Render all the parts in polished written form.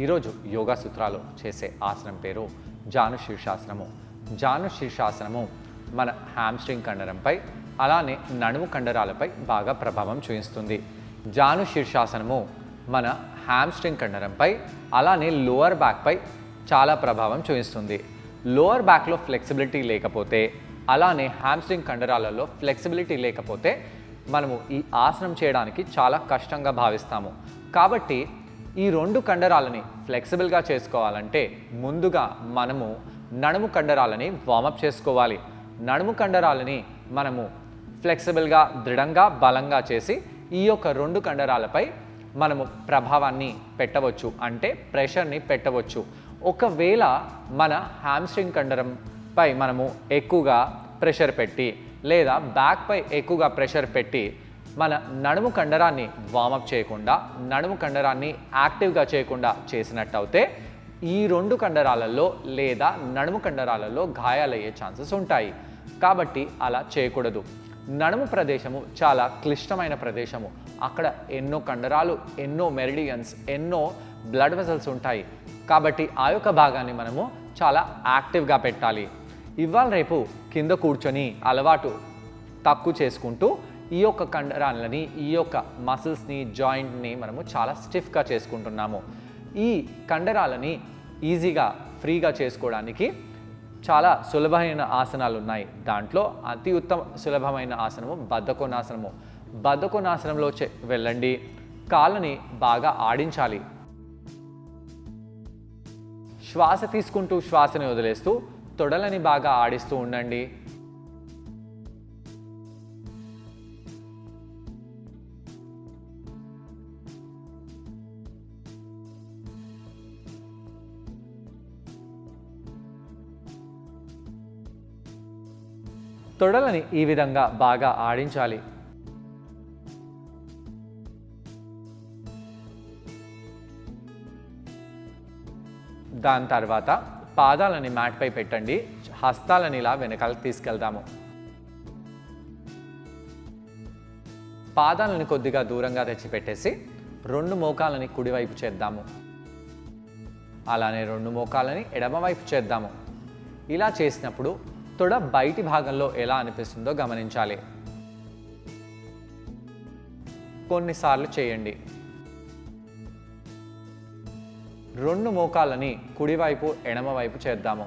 ఈరోజు యోగా సూత్రాలు చేసే ఆసనం పేరు జాను శీర్షాసనము. జాను శీర్షాసనము మన హ్యామ్స్ట్రింగ్ కండరంపై అలానే నడుము కండరాలపై బాగా ప్రభావం చూపిస్తుంది. జాను శీర్షాసనము మన హ్యామ్స్ట్రింగ్ కండరంపై అలానే లోవర్ బ్యాక్పై చాలా ప్రభావం చూపిస్తుంది. లోవర్ బ్యాక్లో ఫ్లెక్సిబిలిటీ లేకపోతే అలానే హ్యామ్స్ట్రింగ్ కండరాలలో ఫ్లెక్సిబిలిటీ లేకపోతే మనము ఈ ఆసనం చేయడానికి చాలా కష్టంగా భావిస్తాము. కాబట్టి ఈ రెండు కండరాలని ఫ్లెక్సిబుల్గా చేసుకోవాలంటే ముందుగా మనము నడుము కండరాలని వార్మప్ చేసుకోవాలి. నడుము కండరాలని మనము ఫ్లెక్సిబుల్గా దృఢంగా బలంగా చేసి ఈ యొక్క రెండు కండరాలపై మనము ప్రభావాన్ని పెట్టవచ్చు, అంటే ప్రెషర్ని పెట్టవచ్చు. ఒకవేళ మన హ్యామ్స్ట్రింగ్ కండరంపై మనము ఎక్కువగా ప్రెషర్ పెట్టి లేదా బ్యాక్పై ఎక్కువగా ప్రెషర్ పెట్టి మన నడుము కండరాన్ని వార్మప్ చేయకుండా నడుము కండరాన్ని యాక్టివ్గా చేయకుండా చేసినట్టయితే ఈ రెండు కండరాలలో లేదా నడుము కండరాలలో గాయాలయ్యే ఛాన్సెస్ ఉంటాయి. కాబట్టి అలా చేయకూడదు. నడుము ప్రదేశము చాలా క్లిష్టమైన ప్రదేశము. అక్కడ ఎన్నో కండరాలు, ఎన్నో మెరిడియన్స్, ఎన్నో బ్లడ్ వెసల్స్ ఉంటాయి. కాబట్టి ఆ యొక్క భాగాన్ని మనము చాలా యాక్టివ్గా పెట్టాలి. ఇవాళ రేపు కింద కూర్చొని అలవాటు తక్కువ చేసుకుంటూ ఈ యొక్క కండరాలని, ఈ యొక్క మసిల్స్ని, జాయింట్ని మనము చాలా స్టిఫ్గా చేసుకుంటున్నాము. ఈ కండరాలని ఈజీగా ఫ్రీగా చేసుకోవడానికి చాలా సులభమైన ఆసనాలు ఉన్నాయి. దాంట్లో అతి సులభమైన ఆసనము బద్ధకోనాసనము. బద్ధకోనాసనంలో వెళ్ళండి. కాళ్ళని బాగా ఆడించాలి. శ్వాస తీసుకుంటూ శ్వాసని వదిలేస్తూ తొడలని బాగా ఆడిస్తూ ఉండండి. తొడలని ఈ విధంగా బాగా ఆడించాలి. దాని తర్వాత పాదాలని మ్యాట్పై పెట్టండి. హస్తాలని ఇలా వెనకాలకి తీసుకెళ్దాము. పాదాలని కొద్దిగా దూరంగా తెచ్చిపెట్టేసి రెండు మోకాలని కుడివైపు చేద్దాము. అలానే రెండు మోకాలని ఎడమవైపు చేద్దాము. ఇలా చేసినప్పుడు తొడ బయటి భాగంలో ఎలా అనిపిస్తుందో గమనించాలి. కొన్నిసార్లు చేయండి. రెండు మోకాలని కుడివైపు ఎడమవైపు చేద్దాము.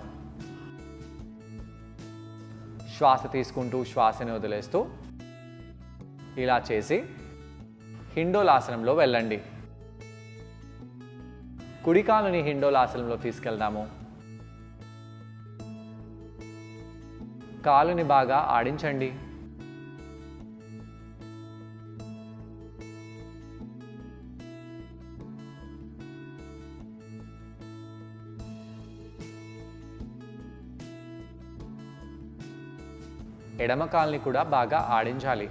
శ్వాస తీసుకుంటూ శ్వాసని వదిలేస్తూ ఇలా చేసి హిండోలాసనంలో వెళ్ళండి. కుడికాలని హిండోలాసనంలో తీసుకెళ్దాము. కాలుని బాగా ఆడించండి. ఎడమ కాలుని కూడా బాగా ఆడించాలి.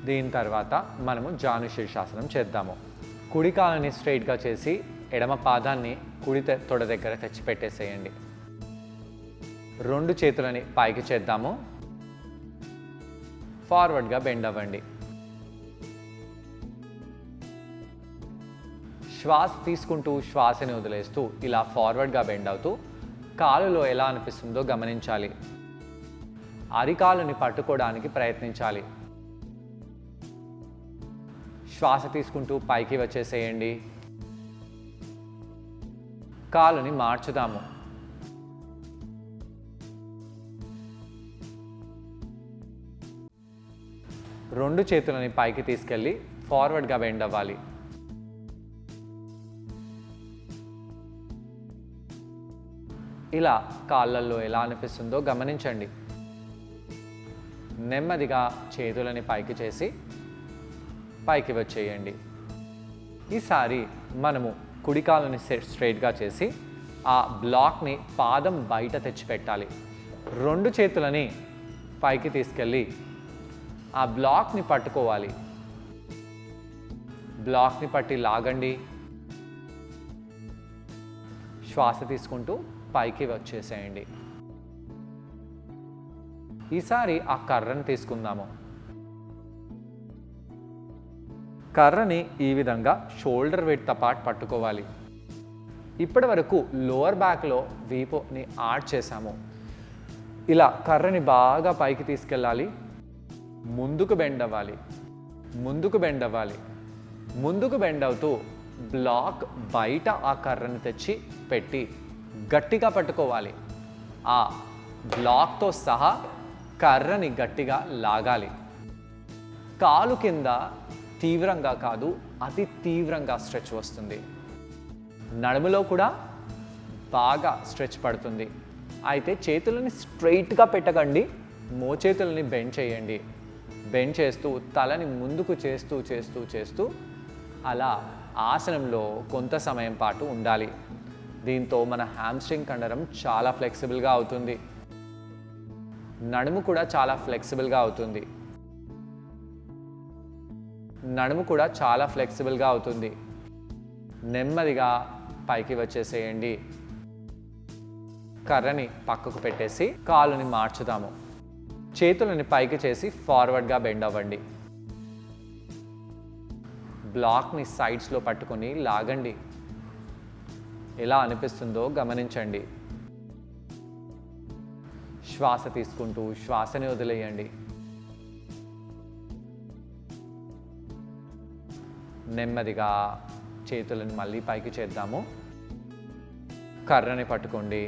దీని తర్వాత మనము జాను శీర్షాసనం చేద్దాము. కుడి కాలుని స్ట్రైట్గా చేసి ఎడమ పాదాన్ని కుడి తొడ దగ్గర తెచ్చిపెట్టేసేయండి. రెండు చేతులని పైకి చేద్దాము. ఫార్వర్డ్గా బెండ్ అవ్వండి. శ్వాస తీసుకుంటూ శ్వాసని వదిలేస్తూ ఇలా ఫార్వర్డ్గా బెండ్ అవుతూ కాలులో ఎలా అనిపిస్తుందో గమనించాలి. అరికాలుని పట్టుకోవడానికి ప్రయత్నించాలి. శ్వాస తీసుకుంటూ పైకి వచ్చేసేయండి. కాలుని మార్చుదాము. రెండు చేతులని పైకి తీసుకెళ్ళి ఫార్వర్డ్గా బెండ్ అవ్వాలి. ఇలా కాళ్ళల్లో ఎలా అనిపిస్తుందో గమనించండి. నెమ్మదిగా చేతులని పైకి చేసి పైకి వచ్చేయండి. ఈసారి మనము కుడి కాలుని స్ట్రైట్గా చేసి ఆ బ్లాక్ని పాదం బయట తెచ్చిపెట్టాలి. రెండు చేతులని పైకి తీసుకెళ్ళి ఆ బ్లాక్ని పట్టుకోవాలి. బ్లాక్ని పట్టి లాగండి. శ్వాస తీసుకుంటూ పైకి వచ్చేసేయండి. ఈసారి ఆ కర్రను తీసుకుందాము. కర్రని ఈ విధంగా షోల్డర్ వెయిట్తో పాటు పట్టుకోవాలి. ఇప్పటి వరకు లోవర్ బ్యాక్లో వీపుని ఆడ్ చేసాము. ఇలా కర్రని బాగా పైకి తీసుకెళ్ళాలి. ముందుకు బెండ్ అవ్వాలి, ముందుకు బెండ్ అవ్వాలి. ముందుకు బెండ్ అవుతూ బ్లాక్ బయట ఆ కర్రని తెచ్చి పెట్టి గట్టిగా పట్టుకోవాలి. ఆ బ్లాక్తో సహా కర్రని గట్టిగా లాగాలి. కాలు కింద తీవ్రంగా కాదు, అతి తీవ్రంగా స్ట్రెచ్ వస్తుంది. నడుములో కూడా బాగా స్ట్రెచ్ పడుతుంది. అయితే చేతులని స్ట్రైట్గా పెట్టకండి, మోచేతులని బెండ్ చేయండి. బెండ్ చేస్తూ తలని ముందుకు చేస్తూ చేస్తూ చేస్తూ అలా ఆసనంలో కొంత సమయం పాటు ఉండాలి. దీంతో మన హ్యామ్స్ట్రింగ్ కండరం చాలా ఫ్లెక్సిబుల్గా అవుతుంది. నడుము కూడా చాలా ఫ్లెక్సిబుల్గా అవుతుంది. నడుము కూడా చాలా ఫ్లెక్సిబుల్గా అవుతుంది. నెమ్మదిగా పైకి వచ్చేసేయండి. కర్రని పక్కకు పెట్టేసి కాలుని మార్చుదాము. చేతులని పైకి చేసి ఫార్వర్డ్గా బెండ్ అవ్వండి. బ్లాక్ని సైడ్స్లో పట్టుకొని లాగండి. ఎలా అనిపిస్తుందో గమనించండి. శ్వాస తీసుకుంటూ శ్వాసని వదిలేయండి. నెమ్మదిగా చేతులను మళ్ళీ పైకి చేద్దాము. కర్రని పట్టుకోండి.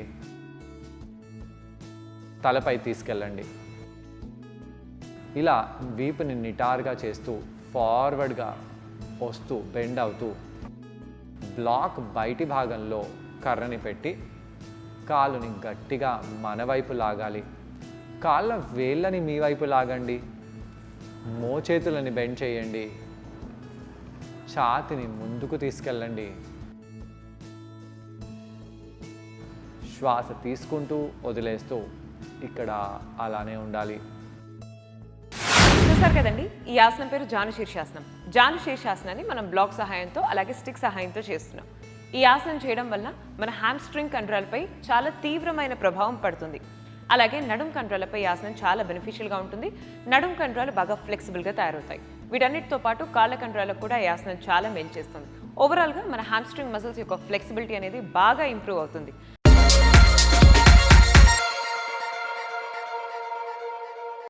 తలపై తీసుకెళ్ళండి. ఇలా వీపుని నిటారుగా చేస్తూ ఫార్వర్డ్గా వస్తూ బెండ్ అవుతూ బ్లాక్ బయటి భాగంలో కర్రని పెట్టి కాలుని గట్టిగా మన వైపు లాగాలి. కాళ్ళ వేళ్ళని మీ వైపు లాగండి. మోచేతులని బెండ్ చేయండి. ఛాతిని ముందుకు తీసుకెళ్ళండి. శ్వాస తీసుకుంటూ వదిలేస్తూ ఇక్కడ అలానే ఉండాలి. చూసారు కదండి, ఈ ఆసనం పేరు జాను శీర్షాసనం. జాను శీర్షాసనాన్ని మనం బ్లాక్ సహాయంతో అలాగే స్టిక్ సహాయంతో చేస్తున్నాం. ఈ ఆసనం చేయడం వల్ల మన హ్యామ్స్ట్రింగ్ కండరాలపై చాలా తీవ్రమైన ప్రభావం పడుతుంది. అలాగే నడుం కండరాలపై ఈ ఆసనం చాలా బెనిఫిషియల్గా ఉంటుంది. నడుం కండరాలు బాగా ఫ్లెక్సిబుల్గా తయారవుతాయి. వీటన్నిటితో పాటు కాళ్ళ కండరాలకు కూడా ఈ ఆసనం చాలా మేలు చేస్తుంది. ఓవరాల్గా మన హ్యామ్స్ట్రింగ్ మజిల్స్ యొక్క ఫ్లెక్సిబిలిటీ అనేది బాగా ఇంప్రూవ్ అవుతుంది.